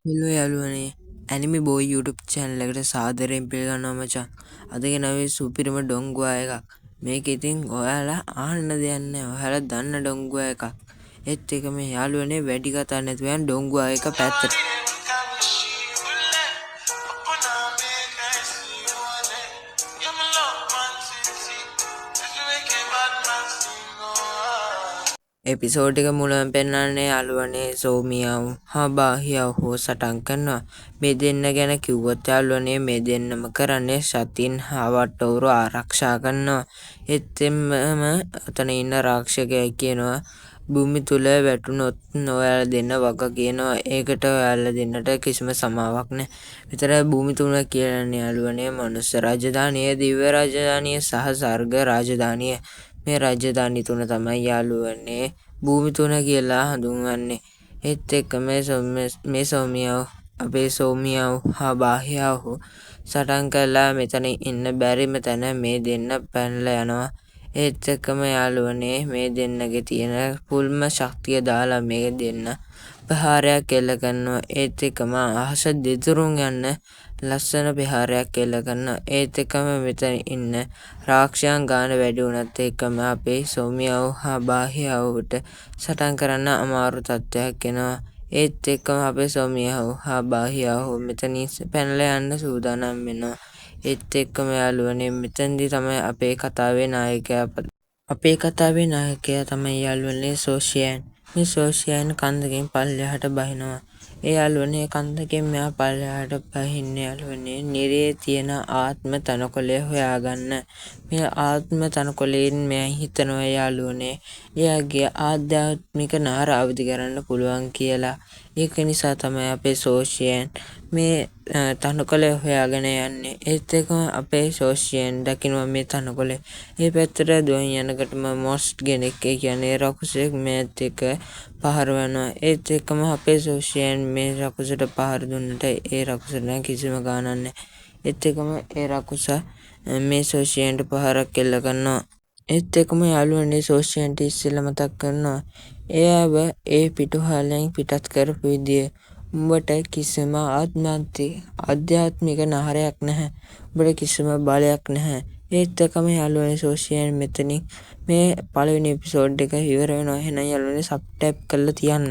Hello යාළුවනේ anime boy YouTube channel එකට සාදරයෙන් පිළිගන්නවා මචං. අද ගෙනාවේ සුපිරිම ඩොංගුවා එකක්. මේක ඉතින් ඔයාලා අහන්න දෙයක් නැහැ. ඔයාලා දන්න ඩොංගුවා එකක්. ඒත් එක මේ යාළුවනේ වැඩි කතා නැතුව යන් ඩොංගුවා එක පැත්තට. එපිසෝඩ් එක මුලින්ම පෙන්නන්නේ යාළුවනේ සෝමියාව හා බාහියාව හෝ සටන් කරනවා. මේ දෙන්න ගැන කිව්වොත් යාළුවනේ මේ දෙන්නම කරන්නේ සතින් හා වට්ටෝරු ආරක්ෂා කරනවා. එතෙන්ම අතන ඉන්න රාක්ෂකයා කියනවා භූමි තුල වැටුනොත් ඔයාලා දෙන්න වග කියනවා. ඒකට ඔයාලා දෙන්නට කිසිම සමාවක් නැහැ. විතරයි භූමි තුල කියන්නේ යාළුවනේ මනුස්ස රාජධානිය, දිව්‍ය රාජධානිය සහ සර්ග රාජධානිය. මේ රාජධානි තුන තමයි යාළුවනේ භූමි තුන කියලා හඳුන්වන්නේ. ඒත් එක්කම මේ සෝමියාව අපේ සෝමියාව හා බාහියාව සටන් කළා. මෙතන ඉන්න බැරිම තැන මේ දෙන්න පැනලා යනවා. ඒත් එක්කම යාළුවනේ මේ දෙන්නගේ තියෙන පුල්ම ශක්තිය දාලා මේ දෙන්න ප්‍රහාරයක් එල්ල කරනවා. ඒත් එක්කම අහස දෙතුරුන් යන්න ලස්සන ප්‍රහාරයක් එල්ල කරනවා. ඒත් එක්කම මෙතන ඉන්න රාක්ෂයන් ගාන වැඩි වුණත් එක්කම අපේ සෝමියාව හා බාහියාවට සටන් කරන්න අමාරු තත්ත්වයක් එනවා. ඒත් එක්කම අපේ සෝමියාව හා බාහියාව මෙතනින් පැනලා යන්න සූදානම් වෙනවා. ඒත් එක්කම යාළුවනේ මෙතනදී තමයි අපේ කතාවේ නායකයා තමයි යාළුවනේ සෝෂියන්. මේ සෝෂියන් කන්දකින් පල්ලෙහාට බහිනවා. ඒ යාළුවනේ කන්දකින් මෙහා පල්ලෙහාට බහින්නේ යාළුවනේ නිරේ තියෙන ආත්ම තනකොළය හොයාගන්න. මේ ආත්ම තනකොළයෙන් මෙයා හිතනවා යාළුවනේ එයාගේ ආධ්‍යාත්මික නාර අවදි කරන්න පුළුවන් කියලා. ඒක නිසා තමයි අපේ සෝෂියන් මේ තනකොළය හොයාගෙන යන්නේ. ඒත් එක්කම අපේ සෝෂියන් දකිනවා මේ තනකොළය. ඒ පැත්තට දුවන් යනකොටම මොස්ට් කෙනෙක් කියන්නේ රකුසෙක් මේත් එක්ක පහර වෙනවා. ඒත් එක්කම අපේ සෝෂියන් මේ රකුසට පහර දුන්නට ඒ රකුසට කිසිම ගාණක් නැහැ. ඒත් එක්කම ඒ රකුස මේ සෝෂියන්ට පහරක් එල්ල කරනවා. ඒත් එක්කම යාළුවනේ සෝෂියන්ට ඉස්සෙල්ලා මතක් කරනවා එයාව ඒ පිටුහලෙන් පිටත් කරපු විදිය. උඹට කිසිම ආධ්‍යාත්මික නාරයක් නැහැ. උඹට කිසිම බලයක් නැහැ. ඒත් එක්කම යාළුවනේ සෝෂියන් මෙතනින් මේ පළවෙනි එපිසෝඩ් එක ඉවර වෙනවා. එහෙනම් යාළුවනේ සබ්ස්ක්‍රයිබ් කරලා තියන්න.